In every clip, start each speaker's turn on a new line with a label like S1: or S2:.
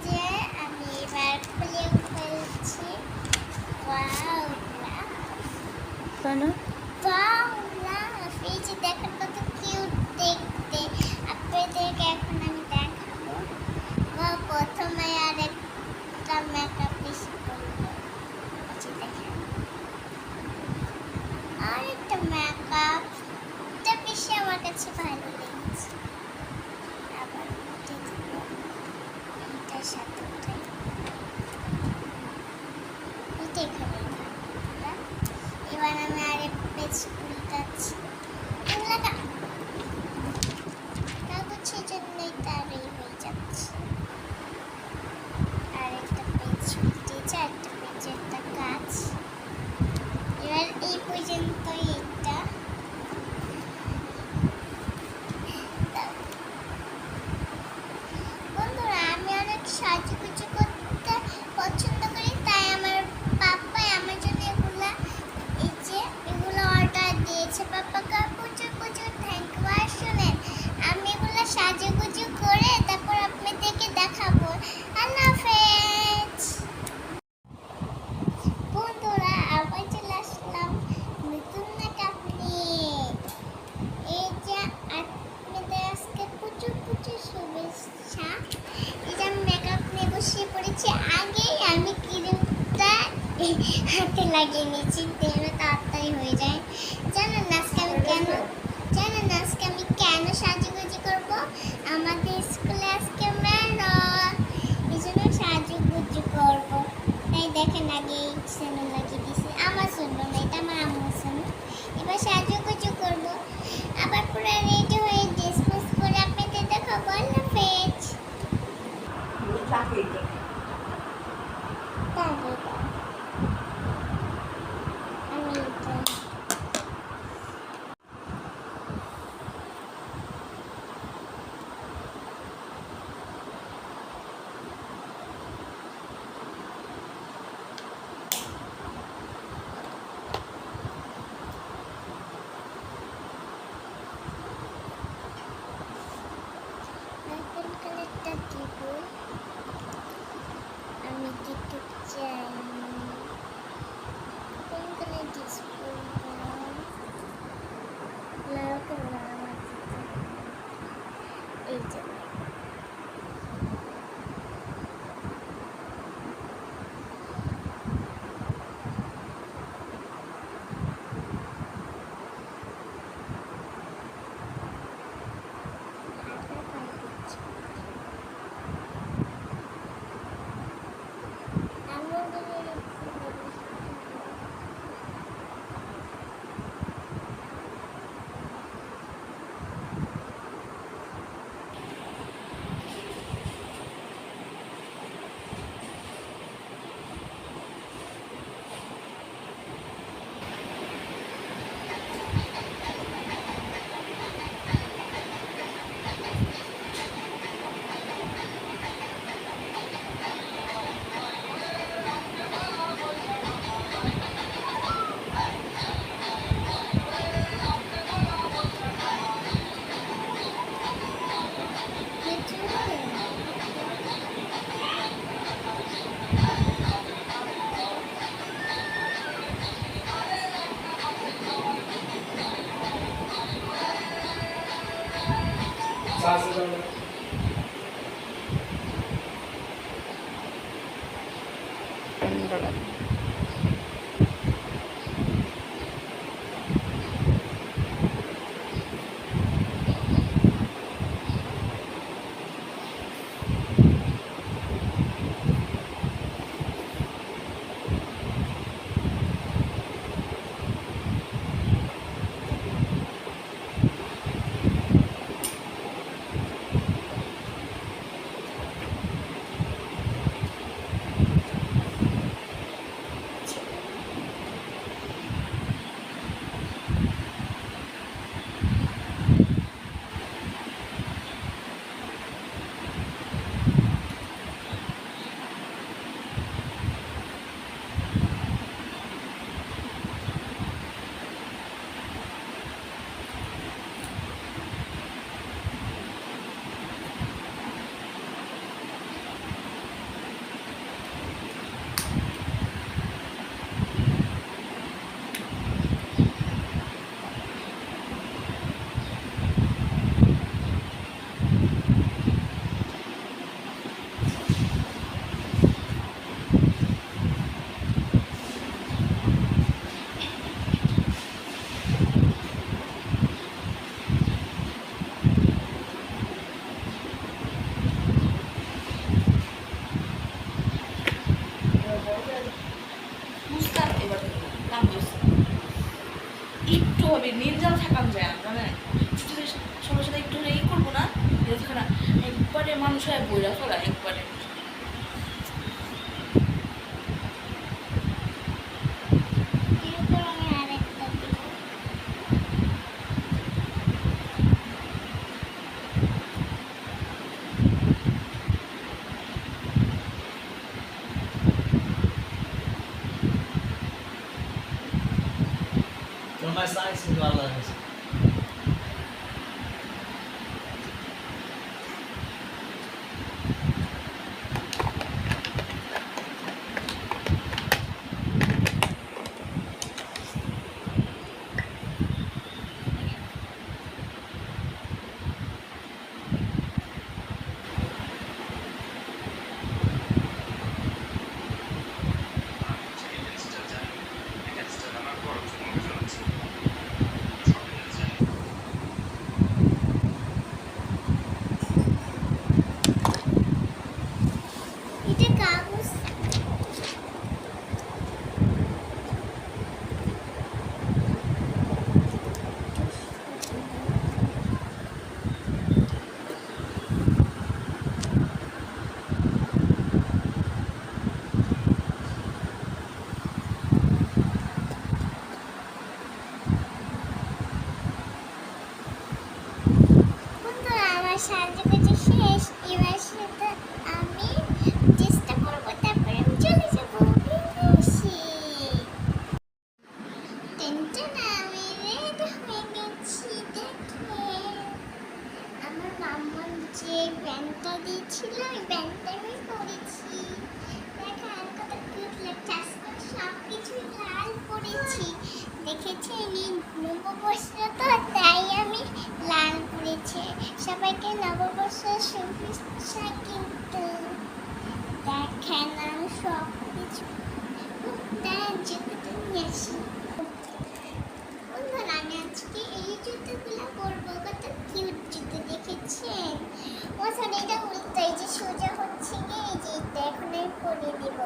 S1: যে আমি এবার খুলে ফেলছি। ওয়াও
S2: কেন
S1: ওয়াও লাভ, এই যে দেখেন কত কিউট দেখতে। আপনাদেরকে এখন আমি দেখাবো। ওয়াও, প্রথমে আর একটা মেকআপ পিস করবো। আচ্ছা দেখেন, আর একটা মেকআপ পিসে আমার কাছে ভালো লেগেছে। আবার উঠে দিব, এটার সাথে উঠাই, এটা এখানে থাকবে। এবার আমি আরেক পেজ উল্টাচ্ছি, কাগজের জন্যই তারই হয়ে যাচ্ছে। আরেকটা পেজ উল্টেছে, একটা পেজে একটা কাজ। এবার এই পর্যন্তই এটা। বন্ধুরা, আমি অনেক সাজুগুজু করতে পছন্দ করি, তাই আমার পাপ্পাই আমার জন্য এগুলো অর্ডার দিয়েছে। পাপ্পাকে প্রচুর প্রচুর থ্যাংক ইউ। আর শোনেন, আমি এগুলো সাজুগুজু করে তারপর আপনাদেরকে দেখাবো। আল্লাহ হাফেজ। বন্ধুরা, আবার চলে আসলাম নতুন মেকআপ নিয়ে। এই যে আপনাদের আজকে প্রচুর প্রচুর শুভেচ্ছা। এই যে আমি মেকআপ নিয়ে বসিয়ে পড়েছি। আগেই আমি ক্রিমটা হাতে লাগিয়ে নিয়েছি, যেন তাড়াতাড়ি হয়ে যায়। জানেন আজকে আমি কেন সাজুগুজু করব? আমাদের স্কুলে আজকে ম্যাডাম, এই জন্য সাজুগুজু করব। তাই দেখেন, আগে এই জন্য লাগিয়ে দিয়েছি। আমার জন্য না, এটা আমার আম্মুর জন্য। এবার সাজুগুজু করব, আবার পুরো রেডি হয়ে ড্রেস মেস করে আপনাদের দেখাবো। আল্লাহ হাফেজ। আমি পার্পল কালারটা দিব। আমি দিতে চাই কোন কালার ডিসপ্লে, লাল কালার আমার দিতে। এই যে
S3: বুঝতাম এবার কাম করছে একটু হবে নির্জাল থাকান যায় না জানেন সবার সাথে একটু ই করবো না এটা না একবারে মানুষ হয় বইরা ফেলা একবারে
S1: এরপর আমি আরেকটা দিব।
S4: তোমার সাইজ কিন্তু আলাদা হয়েছে
S1: এটা কাগজ। বন্ধুরা আমার সাজুগুজু শেষ, এবার সাথে আমি চেষ্টা করবো তারপরে আমি চলে যাবো বিদেশে। টেনশন আমি রেডি হয়ে গেছি দেখেন। আমার মাম্মা যে ব্যান্ডটা দিয়েছিল ওই ব্যান্ডটা আমি পরেছি। দেখেন কত কিউট লাগছে, আজকে সব কিছুই লাল পরেছি। দেখেছেন এই নববর্ষ তো তাই আমি লাল পরেছি। সবাইকে নববর্ষের শুভেচ্ছা কিন্তু। দেখেন আমি সব কিছু জুতোটা নিয়ে আসি। বন্ধুরা আমি আজকে এই জুতোগুলো পরবো, কত কিউট জুতো দেখেছেন। ও সরি এটা উল্টো, এই যে সোজা হচ্ছে কি এই যে এটা এখন আমি পরিয়ে দিব।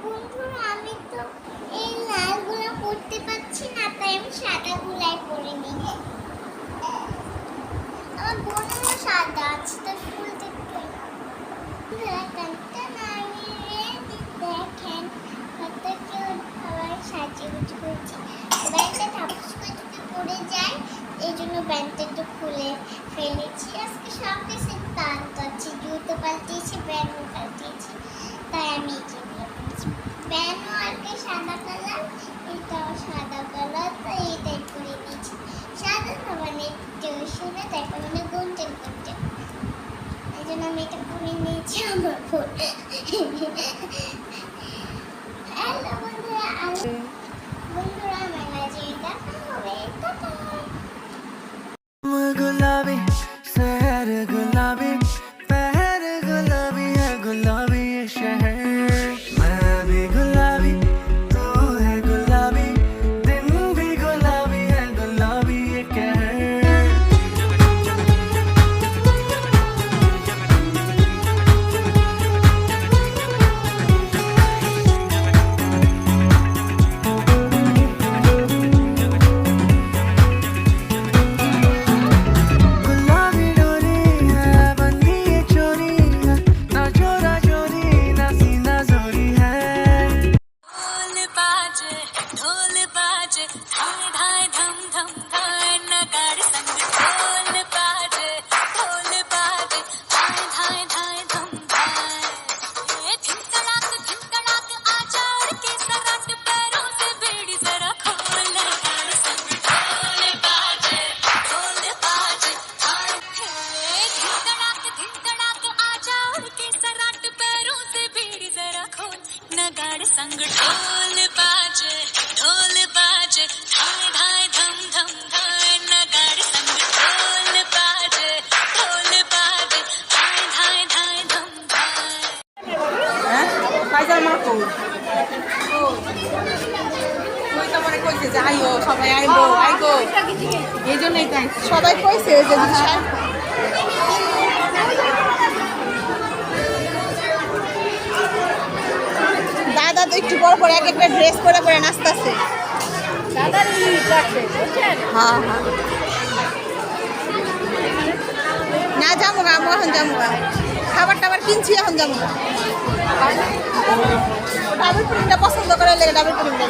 S1: বন্ধুরা আমি তো এই লালগুলো পরতে পারছি না তাই আমি সাদাগুলাই পরে নিই। আমার বোনেরও সাদা আছে তো ফুল দেখতে। আমি রেডি দেখেন কত কিউট ভাবে সাজিয়ে গুছিয়ে করেছি। ব্যান্ডটা ঠাকুস করে যদি পড়ে যায় এই জন্য ব্যান্ডটা একটু খুলে ফেলেছি। আজকে সব কিছু পাল্ট আছে, জুতো পাল্টিয়েছি, ব্যান্ডও পাল্টিয়েছি, তাই আমি এগুলো পরেছি। ব্যান্ডও আর কি সাদা কালার, এটাও সাদা কালার, তো এইটাই করে দিয়েছি। সাদা মানে শুনে দেখো মানে গুনটেন করতে, এই জন্য আমি এটা পরে নিয়েছি আমার ফোন। হ্যালো বন্ধুরা, বন্ধুরা আমার মাঝে দেখা হবে, টাটা।
S5: गुलाबी शहर गुलाबी पहर गुलाबी है गुलाबी ये शहर मैं भी गुलाबी तू है गुलाबी दिन भी गुलाबी है गुलाबी ये कहर गुलाबी डोरी है बंदी ये चोरी है ना चोरा चोरी ना सीना जोरी है ढोल बाजे धाय धाय धम धम धाय नगाड़ संग ढोल बाजे धाय धाय धाय धम धाय ये थिनकड़ाक आजा उड़ के सराट पैरों से बेड़ी जरा खोल नगाड़ संग ढोल बाजे धाय थिनकड़ाक आजा उड़ के सराट पैरों से बेड़ी जरा खोल नगाड़ संग ढोल बाजे धाय धाय धम धम धाय नगाड़ संग ढोल बाजे धाय धाय धाय धम धाय
S3: হ্যাঁ কাইজার মা কই কই তো মনে কইছে যে আইও সবাই আইবো আইগো এই জন্যই তাই সবাই কইছে যে
S2: একটু পর পর এক একটা ড্রেস পরে পরে নাচতেছে।
S3: দাদার লাগছে বুঝছেন?
S2: হ্যাঁ হ্যাঁ না যাবো গা, আমি এখন যাবো গা। খাবার টাবার কিনছি, এখন যাবো গা। ডাবের পুডিংটা পছন্দ করে লেগে ডাবের পুডিংটা